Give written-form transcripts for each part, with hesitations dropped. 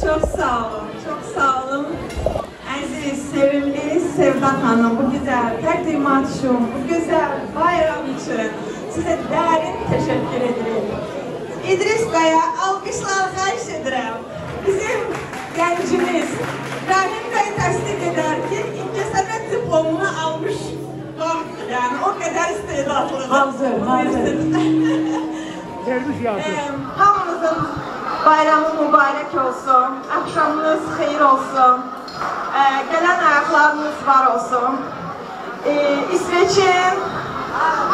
Çok sağ olun, çok sağ olun. Aziz, sevimli Sevda Hanım, bu güzel təqdimat üçün, bu güzel bayram için size derin teşekkür ederim. İdris Bey'e alkışlar xahiş edirəm. Bizim gəncimiz Rahim Bey təsdiq edər ki, İncəsənət diplomunu almış. Yani o kadar istedadlıdır. Hazır. Hamınızın bayramı mübarek olsun, akşamınız xeyir olsun, gelen ayaklarınız var olsun. İsveç'in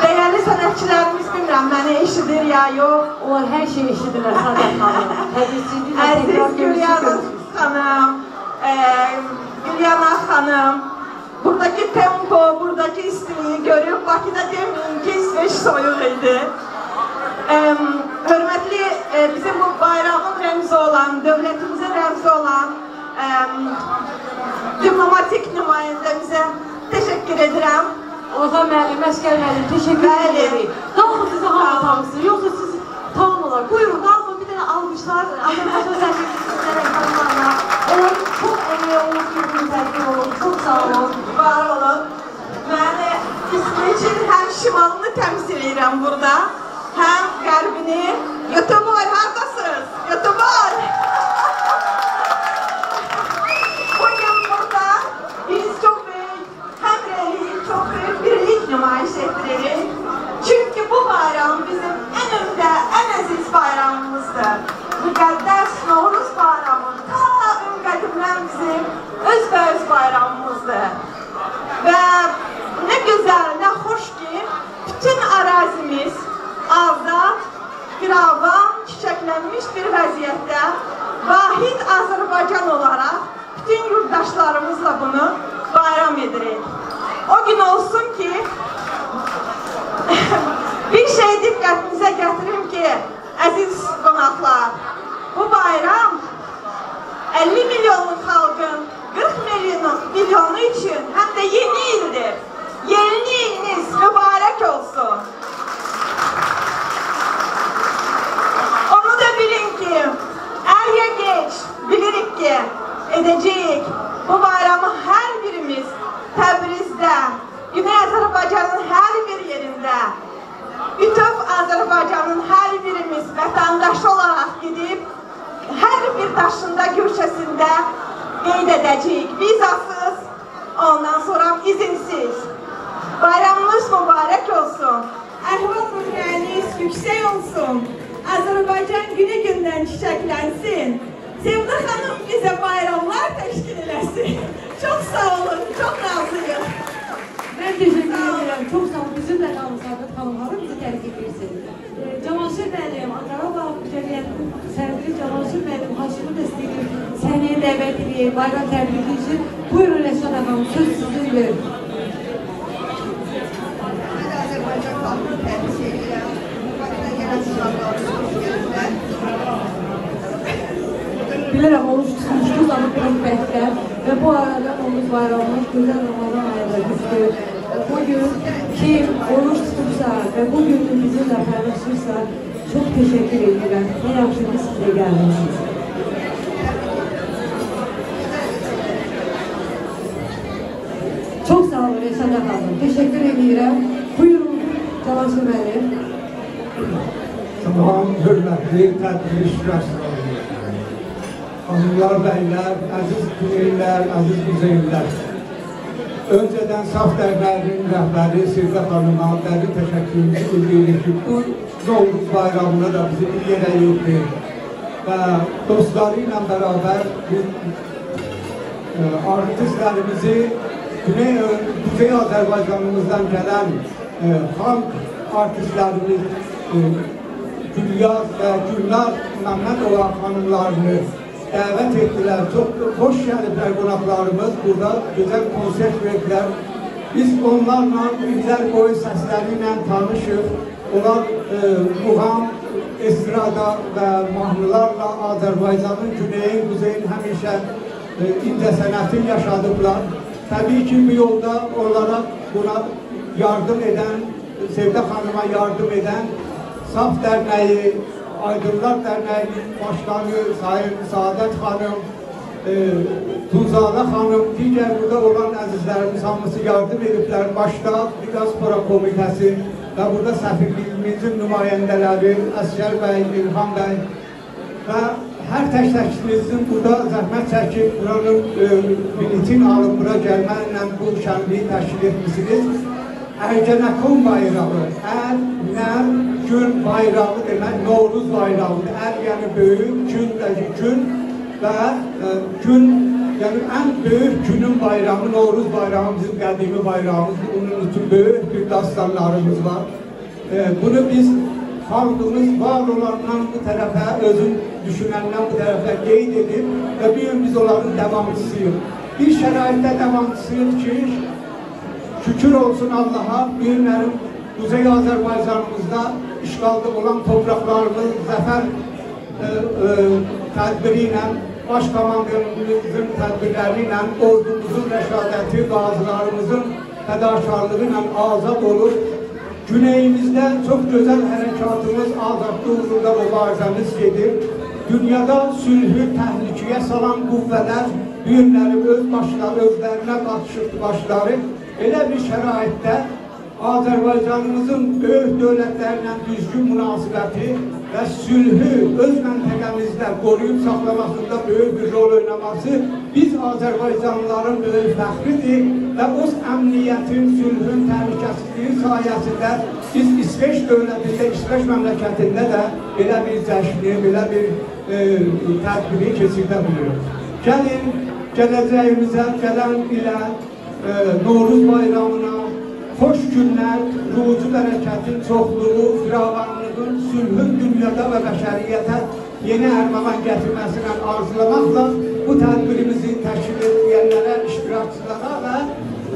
değerli sanatçılarımız bilmirəm, məni eşidir ya yok. Onlar her şeyi eşidirlər Sadat Hanım. Əziz Gülyana Hanım, Gülyana Hanım, buradaki tempo, buradaki istiliği görüp Bakıda demeyin ki İsveç soyuq idi. Hörmətli bizim bu bayramın rəmzi olan, dövlətimizin rəmzi olan diplomatik nümayəndəmizə təşəkkür edirəm. Orhan müəllim, Məşkər müəllim, təşəkkür ederim. Qalxın sizi hamı tanısın, yoxsa siz tanımırlar. Buyurun, qalxın bir dənə almışlar, Azərbaycan sərkəsizlərə tanımarlar. Onların çox əməyi olub ki, bunu təqdim olun, çox sağ olun. Var olun. Mən İsveç'in həm şimalını təmsil edirəm burada, həm qərbini. Göteborg, haradasınız? Göteborg! Bugün burada biz çok büyük hemrelik, çok büyük birlik nümayiş ettirelim. Çünkü bu bayram bizim en önde, en aziz bayramımızdır. Müqəddəs Novruz bayramı ta qədimdən bizim özbəöz bayramımızdır. Ve ne güzel, ne hoş ki bütün arazimiz azad, firavan, çiçeklənmiş bir vəziyyətdə vahid Azərbaycan olarak bütün yurttaşlarımızla bunu bayram edirik. O gün olsun ki bir şey diqqətinize gətirim ki, əziz qonaqlar, bu bayram 50 milyonluk halkın 40 milyonu için hem de yeni ildir. Yeni iliniz mübarek olsun. Onu da bilin ki er ya geç bilirik ki edeceğiz. Bu bayramı her birimiz Təbriz'de, Güney Azerbaycan'ın her bir yerinde, bütün Azerbaycan'ın her birimiz vatandaş olarak gidip her bir taşında, köşesinde qeyd edəcəyik. Vizasız, ondan sonra izinsiz. Bayramınız mübarek olsun. Əhval-ruhiyyəniz yüksək olsun. Azərbaycan günü-gündən çiçəklənsin. Sevda xanım bizə bayramlar təşkil eləsin. Çok sağ olun, çok razıyım. Ben teşekkür ederim. Çok sağ olun. Bizimle kalın Sadat Hanım'la bizi terk edirsiniz. Cavanşir müəllim, Qarabağ Cəmiyyətinin sədri Cavanşir müəllim Haşimi dəstəyi səhnəyə dəvət edib, bayram təbriki için. Buyurun Rəşad Hanım, söz sizindir. Ben Azerbaycan halkını təbrik edirəm. Bakıda gələn uşaqlarımız xoş gəlirlər. Bilirəm, oruç tutmuşdunuz ama biraz bəhətlər ve bu arada Novruz bayramımız güzel Ramazan ayında düşdür. Bugün kim oruç tutubsa ve bugün bizimle paylaşırsa çok teşekkür ederim. Ne yaxşı ki size gelmişsiniz. Çok sağ olun Rəşad Hanım. Teşekkür ederim. Buyurun Cavanşir müəllim. Tamam, hörmətli tədbir iştirakçıları. Hanımlar, beyler, aziz güneyler, aziz kuzeyler. Önceden Saf Derneği'nin rəhbəri Sevda Hanım'a dərin təşəkkürümüzü edirik ki, bu Novruz bayramına da bizi bir yerə yurdu və dostlarıyla beraber artistlərimizi Kuzey Azərbaycanımızdan gelen xalq artistlərimiz Gülyaz və Gülnar Məmmədova xanımlarını dəvət etdilər. Çok hoş gəliblər qonaqlarımız. Burada güzel konsert verdiler. Biz onlarla illər boyu səsləriyle tanışıq. Onlar muğam, estrada ve mahnılarla Azərbaycanın güneyin, kuzeyin həmişə incəsənətin yaşadıblar. Tabii ki bu yolda onlara buna yardım eden, Sevda Hanım'a yardım eden Saf Derneği, Aydınlar Dərnəyinin başkanı Sayın Saadət xanım, Tunzadə xanım, digər burada olan əzizlərimiz hamısı yardım ediblər. Başda Diaspora Komitəsi və burada səfirliyimizin nümayəndələri Əsgər bəy, İlham bəy və hər təşkilatçımızın burada zəhmət çəkib buranın biletin alıb bura gəlməklə bu şənliyi təşkil etmişsiniz. Ergenekon bayrağı, gün bayrağı demək, Novruz bayrağıdır. Yəni böyük gün və gün, yəni ən böyük günün bayrağı, Novruz bayrağı bizim qədimi bayrağımızdır. Bunun üçün böyük bir dastanlarımız var. Bunu biz xalqımız var olandan bu tərəfə, özün düşünəndən bu tərəfə qeyd edib və bir gün biz onların davamçısıyıq. Bir şəraitdə davamçısıyıq ki, şükür olsun Allah'a, bir günlərin Kuzey Azərbaycanımızda işğalda olan topraklarımız zəfər tədbiri ilə, baş komandanımızın tədbirləri ilə, ordumuzun rəşadəti, qazilərimizin fədakarlığı ilə azad olur. Güneyimizdə çox gözəl hərəkatımız, azadlı uğrunda mübarizəmiz gedir. Dünyada sülhü təhlükəyə salan qüvvələr bir günləri özlərinə qatışıbdı başları. Elə bir şəraitdə Azərbaycanımızın böyük dövlətlərlə düzgün münasibəti və sülhü öz məntəqəmizdə qoruyub saxlamasında böyük bir rol oynaması biz Azərbaycanlıların böyük fəxridir və öz əmniyyətin, sülhün, təhlükəsizliyi sayəsində biz İsveç dövlətində, İsveç məmləkətində də belə bir cəşni, belə bir tədbiri keçirdə biliyoruz. Gəlin, gələcəyimizə, gələn ilə Novruz bayramına, xoş günlər, rucu bərəkətin çoxluğu, firavanlığın, sülhün dünyada və bəşəriyyətə yeni ərmağan gətirməsilə arzulamaqla bu tədbirimizi təşkil edənlərə, iştirakçılara və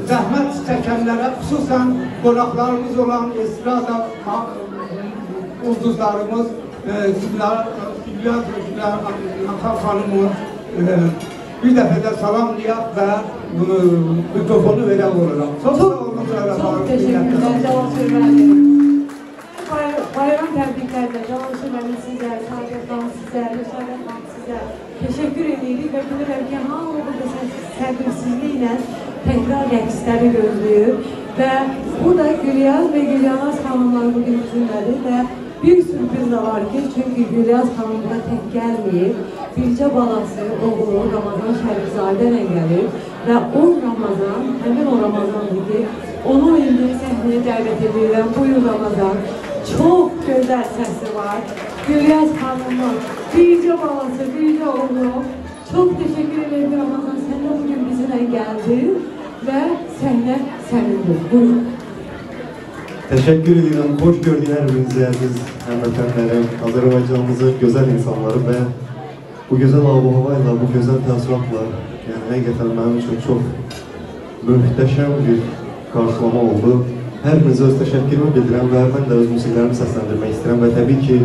zəhmət çəkənlərə, xüsusən qonaqlarımız olan estrada ulduzlarımız, Hülya xanımı bir dəfə də salamlayaq və mikrofonu verək olarak. Çok teşekkürler Cavan Sürmeli. Bayram təbriklərlə Cavan Sürmeli sizə, Saadət xanım sizə, Rəşadət xanım sizə teşekkür edirik və bilirəm ki, hamı burada səbirsizliklə təkrar rəqsləri gözləyir və bu da Gülyaz və Gülyanaz xanımlar bugün bizimlədir və bir sürpriz de var ki, çünkü Gülyaz xanım da tək gəlməyib, bircə balası, oğlu Ramazan Şərifzadələ gəlir və o Ramazan, həmin o Ramazandır ki, onu indi səhnəyə dəvət edirəm. Buyur Ramazan, çox gözəl səsi var. Gülyaz xanımın bircə balası, bircə oğlu. Çox təşəkkür ederim Ramazan, sən də bugün bizimlə gəldin və səhnə sənindir. Buyur. Teşekkür ederim. Hoş gördüler bizi aziz həmvətənlərim, Azərbaycanımızın gözəl insanları və bu gözəl ab-havayla, bu gözəl təəssüratla, yəni həqiqətən mənim üçün çox möhtəşəm bir qarşılama oldu. Hər birinizə öz təşəkkürümü bildirəm və mən də öz musiqilərimi səsləndirmək istəyirəm və təbii ki,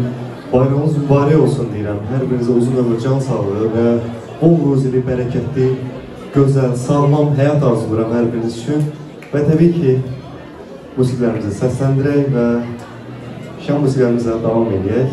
bayramınız mübarək olsun deyirəm. Hər birinizə uzun ömür, can sağlığı və bol ruzili, bərəkətli, gözəl, sağlam həyat arzuluram hər biriniz üçün və təbii ki, musiqilərimizi səsləndirək və şən musiqilərimizə davam edək.